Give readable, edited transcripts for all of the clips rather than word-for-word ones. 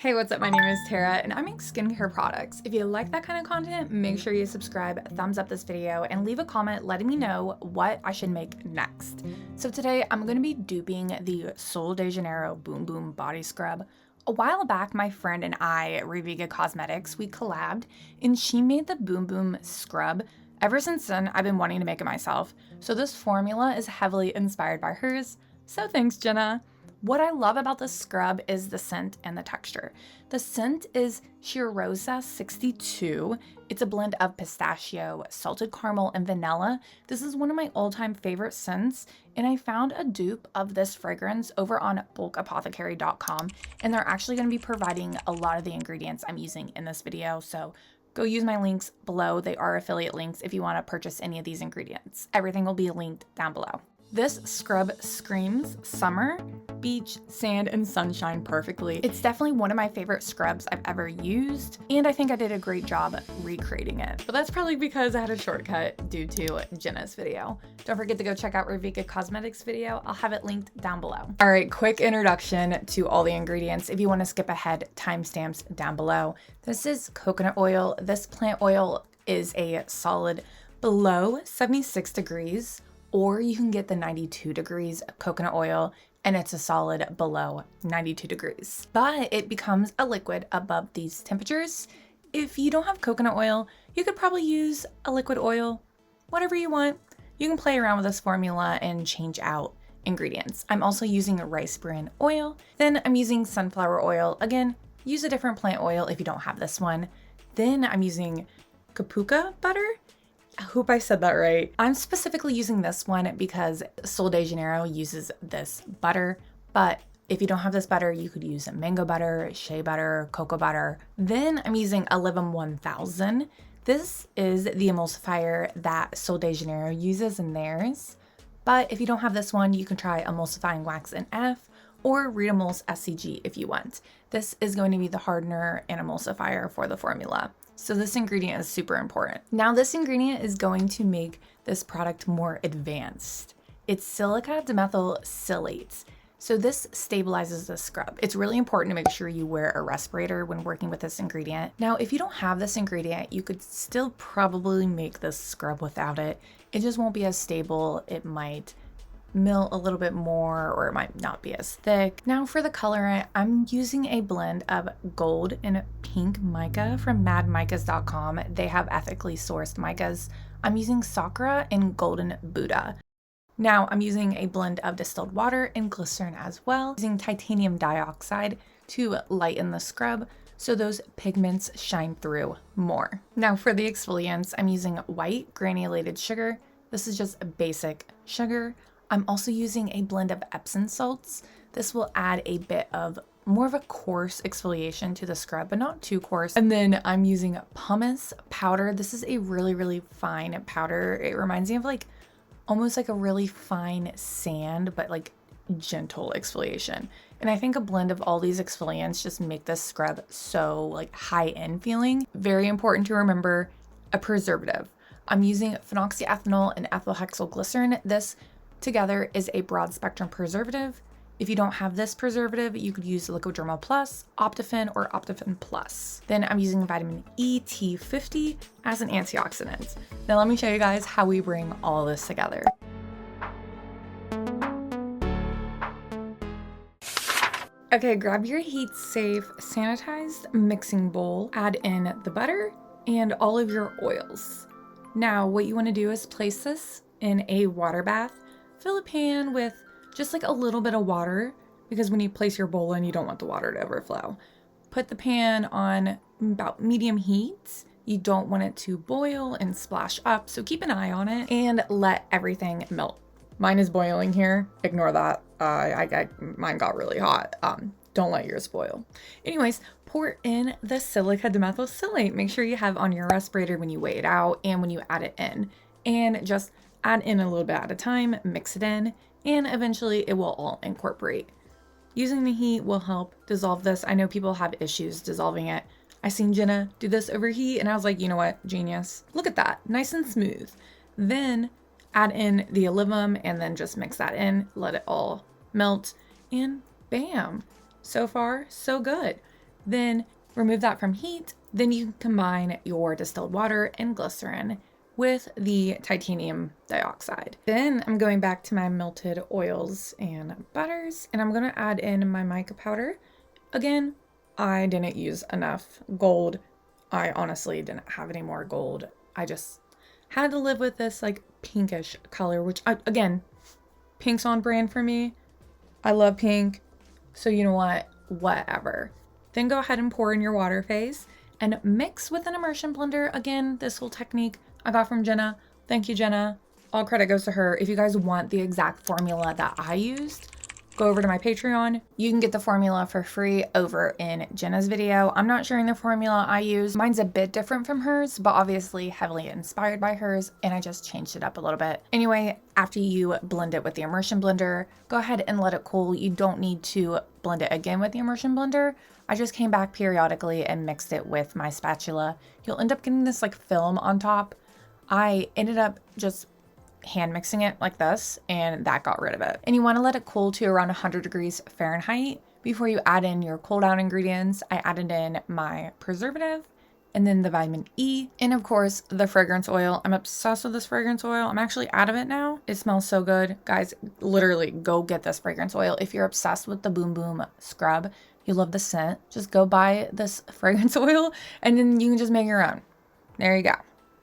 Hey, what's up? My name is Tara and I make skincare products. If you like that kind of content, make sure you subscribe, thumbs up this video, and leave a comment letting me know what I should make next. So today I'm going to be duping the Sol de Janeiro Boom Boom Body Scrub. A while back, my friend and I, Reviga Cosmetics, we collabed and she made the Boom Boom Scrub. Ever since then, I've been wanting to make it myself. So this formula is heavily inspired by hers. So thanks, Jenna. What I love about this scrub is the scent and the texture. The scent is Cheirosa 62. It's a blend of pistachio, salted caramel, and vanilla. This is one of my all-time favorite scents, and I found a dupe of this fragrance over on bulkapothecary.com, and they're actually going to be providing a lot of the ingredients I'm using in this video, so go use my links below. They are affiliate links if you want to purchase any of these ingredients. Everything will be linked down below. This scrub screams summer, beach, sand, and sunshine perfectly. It's definitely one of my favorite scrubs I've ever used, and I think I did a great job recreating it. But that's probably because I had a shortcut due to Jenna's video. Don't forget to go check out Reviga Cosmetics' video. I'll have it linked down below. All right, quick introduction to all the ingredients. If you want to skip ahead, timestamps down below. This is coconut oil. This plant oil is a solid below 76 degrees. Or you can get the 92 degrees coconut oil and it's a solid below 92 degrees. But it becomes a liquid above these temperatures. If you don't have coconut oil, you could probably use a liquid oil, whatever you want. You can play around with this formula and change out ingredients. I'm also using rice bran oil. Then I'm using sunflower oil. Again, use a different plant oil if you don't have this one. Then I'm using kapuka butter. I hope I said that right. I'm specifically using this one because Sol de Janeiro uses this butter, but if you don't have this butter, you could use mango butter, shea butter, cocoa butter. Then I'm using Olivum 1000. This is the emulsifier that Sol de Janeiro uses in theirs, but if you don't have this one, you can try emulsifying wax NF or Retamul's SCG if you want. This is going to be the hardener and emulsifier for the formula. So this ingredient is super important. Now this ingredient is going to make this product more advanced. It's silica dimethylsilates. So this stabilizes the scrub. It's really important to make sure you wear a respirator when working with this ingredient. Now, if you don't have this ingredient, you could still probably make this scrub without it. It just won't be as stable. It might melt a little bit more or it might not be as thick. Now for the colorant, I'm using a blend of gold and pink mica from madmicas.com. They have ethically sourced micas. I'm using Sakura and Golden Buddha. Now I'm using a blend of distilled water and glycerin as well, using titanium dioxide to lighten the scrub so those pigments shine through more. Now for the exfoliants, I'm using white granulated sugar. This is just a basic sugar. I'm also using a blend of Epsom salts. This will add a bit of more of a coarse exfoliation to the scrub, but not too coarse. And then I'm using pumice powder. This is a really, really fine powder. It reminds me of like almost like a really fine sand, but like gentle exfoliation. And I think a blend of all these exfoliants just make this scrub so like high-end feeling. Very important to remember, a preservative. I'm using phenoxyethanol and ethylhexyl glycerin. This together is a broad spectrum preservative. If you don't have this preservative, you could use Liquidermal Plus, Optifen, or Optifen Plus. Then I'm using vitamin ET50 as an antioxidant. Now let me show you guys how we bring all this together. Okay, grab your heat safe sanitized mixing bowl, add in the butter and all of your oils. Now what you want to do is place this in a water bath. Fill a pan with just like a little bit of water because when you place your bowl in, you don't want the water to overflow. Put the pan on about medium heat. You don't want it to boil and splash up, so keep an eye on it and let everything melt. Mine is boiling here. Ignore that. Mine got really hot. Don't let yours boil. Anyways, pour in the silica dimethylsilate. Make sure you have on your respirator when you weigh it out and when you add it in. And just add in a little bit at a time, mix it in, and eventually it will all incorporate. Using the heat will help dissolve this. I know people have issues dissolving it. I seen Jenna do this over heat and I was like, you know what, genius. Look at that, nice and smooth. Then add in the Olivum and then just mix that in, let it all melt, and bam. So far, so good. Then remove that from heat. Then you can combine your distilled water and glycerin with the titanium dioxide. Then I'm going back to my melted oils and butters, and I'm gonna add in my mica powder. Again, I didn't use enough gold. I honestly didn't have any more gold. I just had to live with this like pinkish color, which again, pink's on brand for me. I love pink. So you know what? Whatever. Then go ahead and pour in your water phase and mix with an immersion blender. Again, this whole technique I got from Jenna. Thank you, Jenna. All credit goes to her. If you guys want the exact formula that I used, go over to my Patreon. You can get the formula for free over in Jenna's video. I'm not sharing the formula I use. Mine's a bit different from hers, but obviously heavily inspired by hers, and I just changed it up a little bit. Anyway, after you blend it with the immersion blender, go ahead and let it cool. You don't need to blend it again with the immersion blender. I just came back periodically and mixed it with my spatula. You'll end up getting this like film on top. I ended up just hand mixing it like this, and that got rid of it. And you want to let it cool to around 100 degrees Fahrenheit before you add in your cool down ingredients. I added in my preservative and then the vitamin E, and of course the fragrance oil. I'm obsessed with this fragrance oil. I'm actually out of it now. It smells so good. Guys, literally go get this fragrance oil. If you're obsessed with the Boom Boom scrub, you love the scent, just go buy this fragrance oil and then you can just make your own. There you go.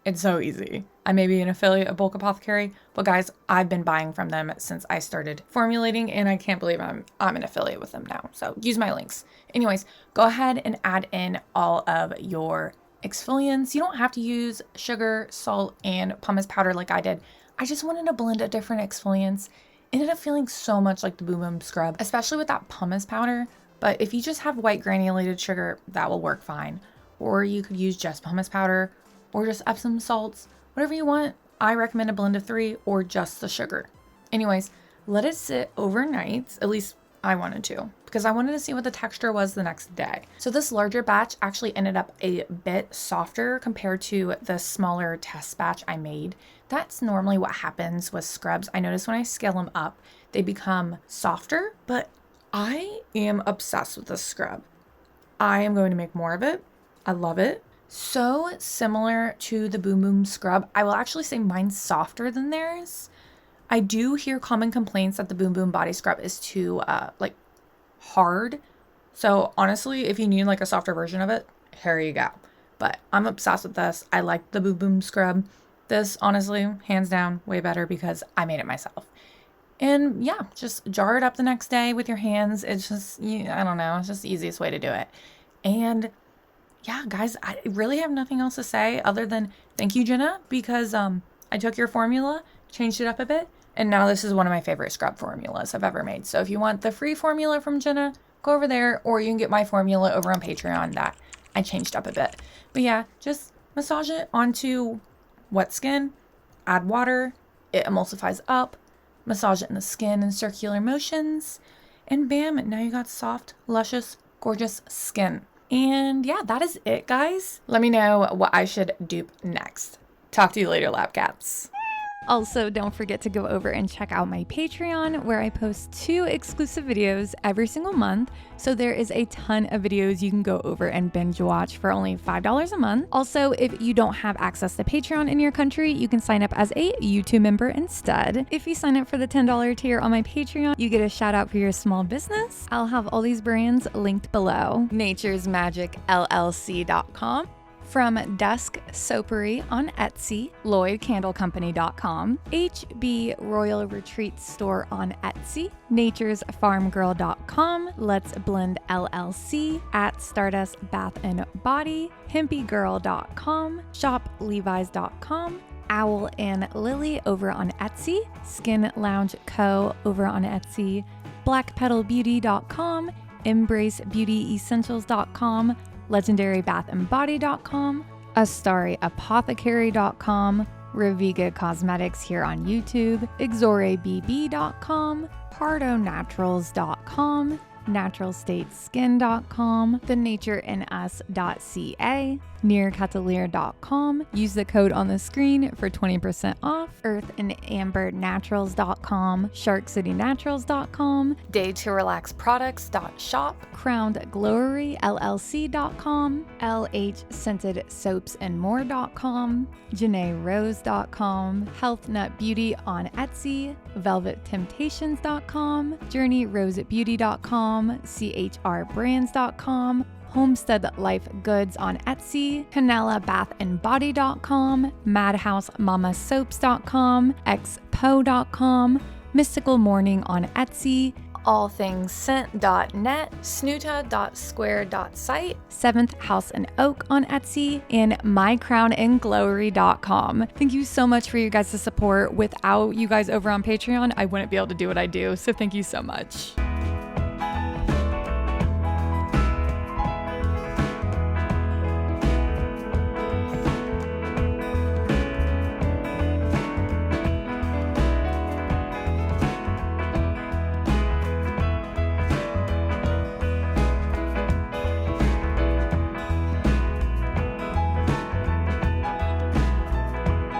It's so easy. I may be an affiliate of Bulk Apothecary, but guys, I've been buying from them since I started formulating, and I can't believe I'm an affiliate with them now. So use my links. Anyways, go ahead and add in all of your exfoliants. You don't have to use sugar, salt, and pumice powder like I did. I just wanted to blend a different exfoliants. Ended up feeling so much like the Boom Boom scrub, especially with that pumice powder. But if you just have white granulated sugar, that will work fine. Or you could use just pumice powder, or just Epsom salts, whatever you want. I recommend a blend of 3 or just the sugar. Anyways, let it sit overnight. At least I wanted to, because I wanted to see what the texture was the next day. So this larger batch actually ended up a bit softer compared to the smaller test batch I made. That's normally what happens with scrubs. I notice when I scale them up, they become softer, but I am obsessed with this scrub. I am going to make more of it. I love it. So similar to the Boom Boom scrub, I will actually say mine's softer than theirs. I do hear common complaints that the Boom Boom body scrub is too like hard. So honestly, if you need like a softer version of it, here you go. But I'm obsessed with this. I like the Boom Boom scrub. This honestly, hands down, way better because I made it myself. And yeah, just jar it up the next day with your hands. It's just, I don't know, it's just the easiest way to do it. And yeah, guys, I really have nothing else to say other than thank you, Jenna, because I took your formula, changed it up a bit, and now this is one of my favorite scrub formulas I've ever made. So if you want the free formula from Jenna, go over there, or you can get my formula over on Patreon that I changed up a bit. But yeah, just massage it onto wet skin, add water, it emulsifies up, massage it in the skin in circular motions, and bam, now you got soft, luscious, gorgeous skin. And yeah, that is it, guys. Let me know what I should dupe next. Talk to you later, lab cats. Also, don't forget to go over and check out my Patreon, where I post 2 exclusive videos every single month. So there is a ton of videos you can go over and binge watch for only $5 a month. Also, if you don't have access to Patreon in your country, you can sign up as a YouTube member instead. If you sign up for the $10 tier on my Patreon, you get a shout out for your small business. I'll have all these brands linked below. naturesmagicllc.com. From Dusk Soapery on Etsy, LloydCandleCompany.com, HB Royal Retreat Store on Etsy, NaturesFarmGirl.com, Let's Blend LLC, at Stardust Bath and Body, HempyGirl.com, ShopLevi's.com, Owl and Lily over on Etsy, Skin Lounge Co. over on Etsy, BlackPetalBeauty.com, EmbraceBeautyEssentials.com, LegendaryBathAndBody.com, AstariApothecary.com, Reviga Cosmetics here on YouTube, XoreBB.com, PardoNaturals.com, naturalstateskin.com, thenatureinis.ca, nearcatalier.com. Use the code on the screen for 20% off. earthandambernaturals.com, sharkcitynaturals.com, daytorelaxproducts.shop, crownedgloryllc.com, lhscentedsoapsandmore.com, janeirose.com, healthnut beauty on Etsy, velvettemptations.com, journeyrosebeauty.com, chrbrands.com, Homestead Life Goods on Etsy, CanellaBathandBody.com, MadhouseMamaSoaps.com, XPO.com, Mystical Morning on Etsy, allthingsscent.net, snoota.square.site, 7th House and Oak on Etsy, and mycrownandglory.com. Thank you so much for you guys' support. Without you guys over on Patreon, I wouldn't be able to do what I do. So thank you so much.